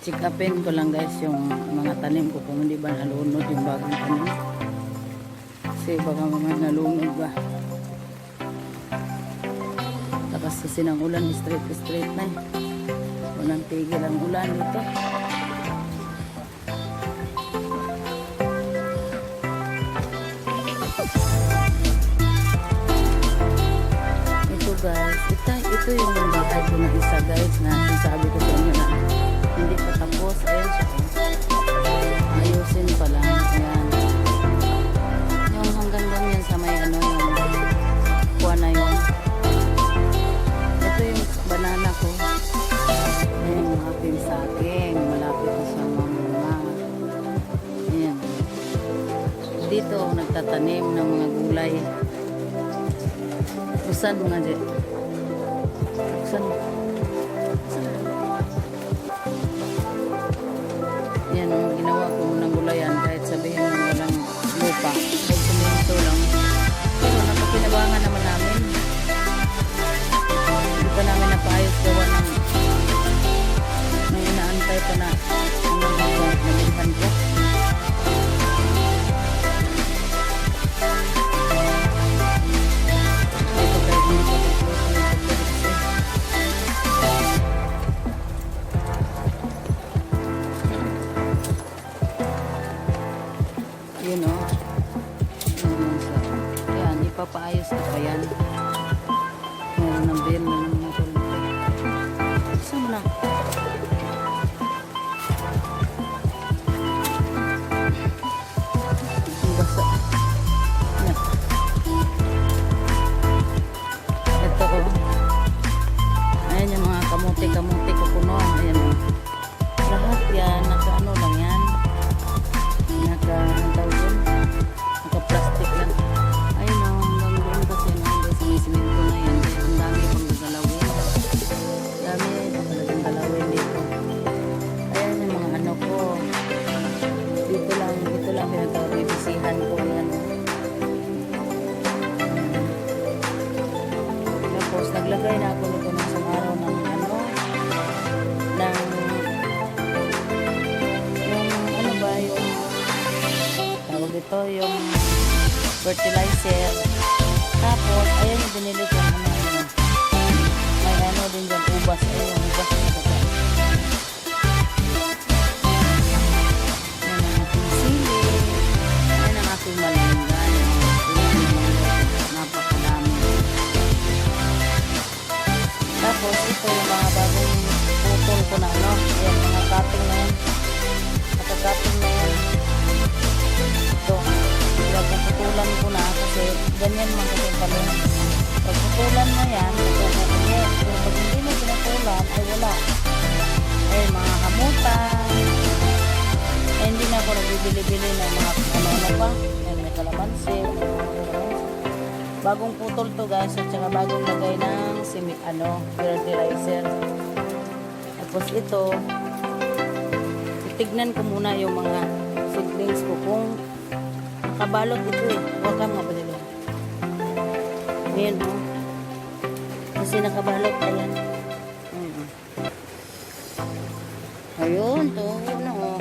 check upin ko lang guys yung mga tanim ko kung hindi ba nalunod yung bagong tanim. Kasi baka mamaya nalunod ba. Tapos kasi ng ulan, straight na eh. Walang tigil ang ulan dito. Ito guys, ito yung bahay ko na isa guys na sinasabi ko sa inyo na hindi pa tapos. Ayan siya. Ayusin pa lang. Ayan. Yung hanggang doon yan sa may ano yung kuha na yun. Ito yung banana ko. Ayan yung aking saging. Malapit na sa mga. Ayan. Dito ako nagtatanim ng mga gulay. Usan mga dyan. Usan. Yan ang ginawa ko ng gulayan kahit sabihin mo walang lupa. Kahit suminto lang. Pero napapinabangan naman namin. Hindi pa namin napaayos gawa ng may inaantay pa na nabilihan ko. Yun o. Yan, ipapaayos ko pa yan. Meron ng bin, meron ng kulito. Saan na? Ang basa. Yan. Ito o. Ayan yung mga kamuti ko puno. Ayan o. Lahat yan, naka-ano lang yan. Naka-plastic lang. Ayun o, hanggang doon kasi sinisimento na yan. Ang dami pang gagalawin. Dami talagang galawin dito. Ayan yung mga ano ko. Dito lang pinag-revisihan ko yan. Tapos naglagay na ako nito ng isang araw ng ano, ng ito yung fertilizer. Tapos ayan yung binili ko may ano din dyan, ubas. Ayan yung ubas na ito. Ayan ang aking sili. Ayan ang aking malinggan. Napakadami. Tapos ito yung mga bagong putol ko na ano. Ayan mga cutting na yan. Nakakating na yan. Ito, pagputulan ko na kasi ganyan man kasi pala. Pagputulan na yan, pero pag hindi mo pinutulan, ay wala. Ay mga hamutan. Ay hindi na ako nagbibili-bili ng mga ano-ano pa. Ay may kalamansi. Bagong putol to guys, at saka bagong lagay ng fertilizer. Tapos ito, titignan ko muna yung mga seedlings ko kung nakabalot ito eh. Huwag ka mga padila. Ayan o. Kasi nakabalot. Ayan. Ayun. Ito. Ano o.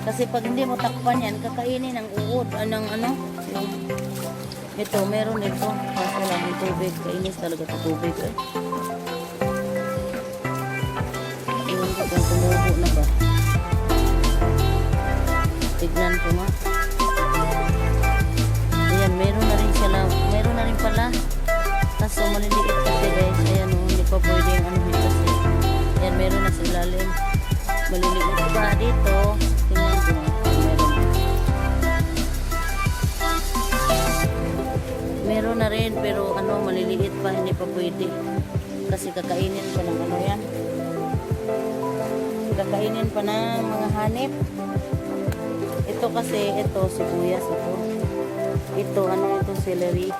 Kasi pag hindi mo takpan yan, kakainin ang uod. Anong ano? Ito. Meron ito. Kaso lang yung tubig. Kainis talaga ito tubig eh. Kung tumubo na ba, tignan ko nga. Ayan, meron na rin sila, meron na rin pala, kaso maliliit kasi guys. Ayan o, hindi pa pwede yung ano kasi. Ayan, meron na sa ilalim, maliliit pa dito. Tingnan ko nga, meron na rin, pero ano, maliliit pa, hindi pa pwede kasi kakainin ko ng ano yan, kakainin pa ng mga hanip. Ito kasi, ito sibuyas ito. Ito ano, ito celery.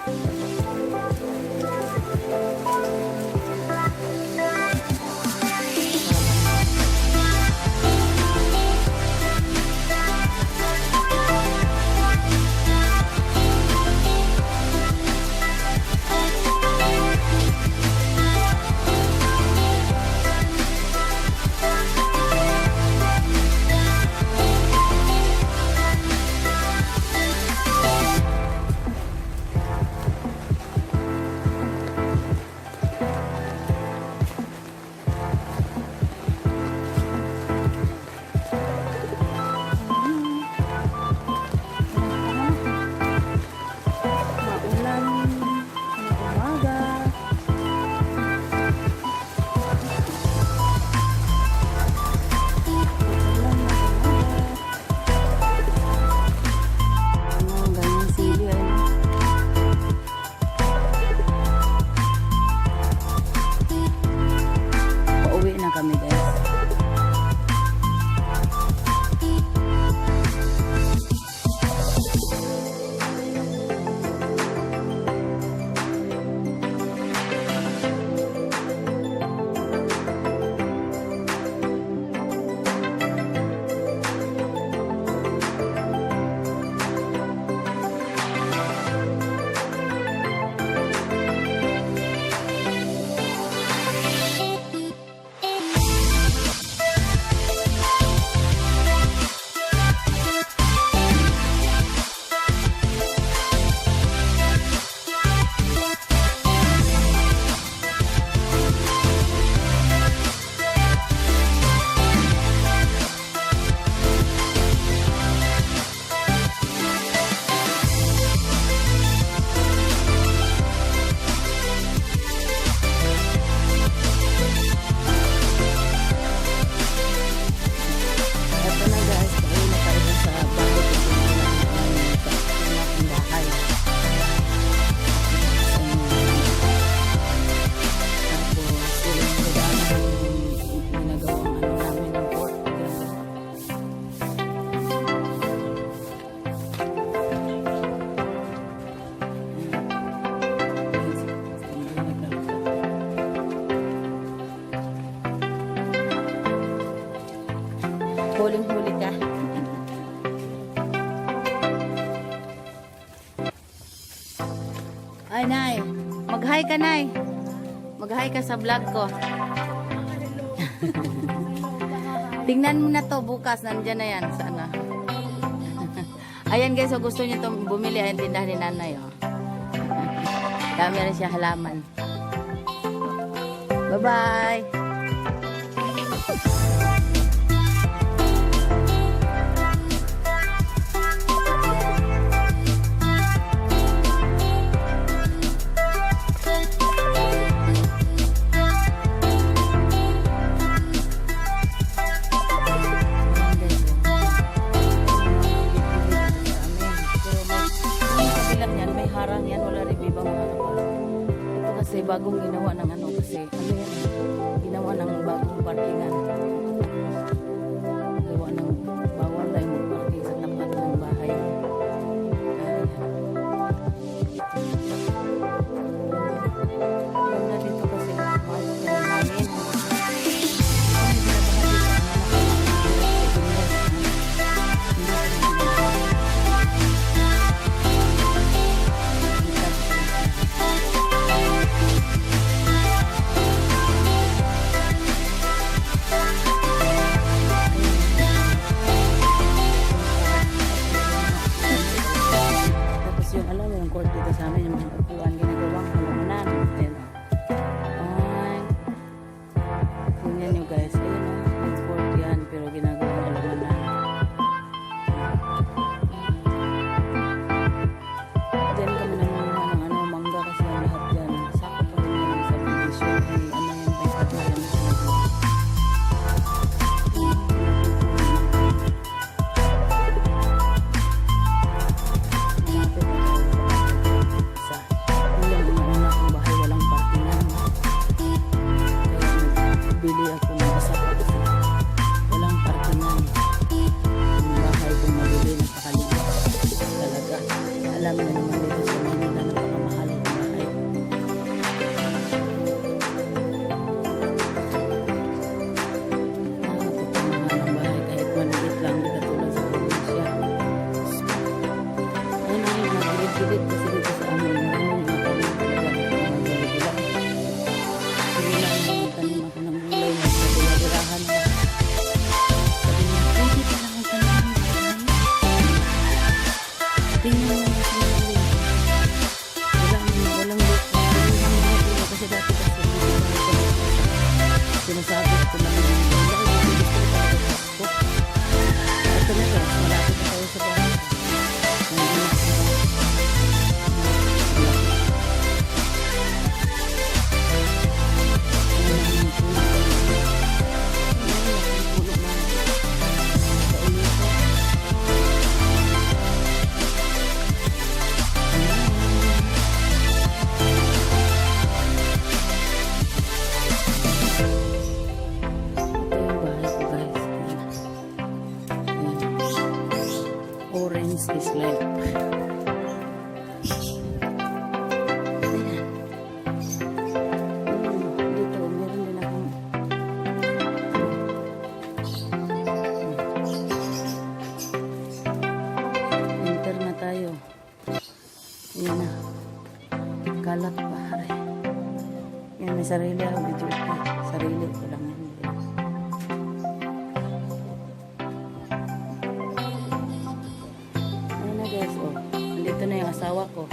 Huling-huli ka. Ay, Nay. Mag-hi ka, Nay. Mag-hi ka sa vlog ko. Tingnan mo na to bukas. Nandyan na yan. Sana. Ayan guys, so gusto nyo itong bumili. Ayan, tindahan ni Nanay. Oh. Dami rin siya halaman. Bye-bye. Harang yan, wala rin ibang makakapasok. Ito kasi bagong ginawa ng ano kasi ano yan, ginawa ng bagong parkingan. Gawa ng bawal tayo mag-parking sa tapat ng bahay. Ganda dito kasi maayos na hangin. Dito sa amin yung mga upuan ginagawang halaman. Ayan o. Ay. Tingnan nyo guys. Ayan o. Yung court yan. Pero ginagawang halaman. Diyan kami nanguha ng ano, mangga kasi ang lahat yan. Sakop pa rin yung subdivision. Ay, ano yan. May pagkain na sila. Bili ako ng isa pa kasi walang parkingan. Yung bahay kong mabili napakaliit talaga. Alam na naman dito sa Manila napakamahal ang bahay. Napapamahal ang bahay kahit maliit lang, di katulad sa probinsya. Ayun ay nagilid-gilid kasi dito sa amin. Ayun yung tanim talaga dito ang gilid-gilid. Sige lang yung tanim ako ng gulay na sa dila-dilahan na. Sabi niya, pwede pa lang ang tanim. Tingnan mo yung gulay. Walang gulay kasi dati kasi sinasabi ko lang yung gulay. Ito na guys, malapit na tayo sa bahay. Orange is life. Dito, meron din akong enter na tayo. Yan na. Kalat pare. Yan, may sarili ako dito. Sarili ko lang yan. Guys, oh. Nandito na yung asawa ko.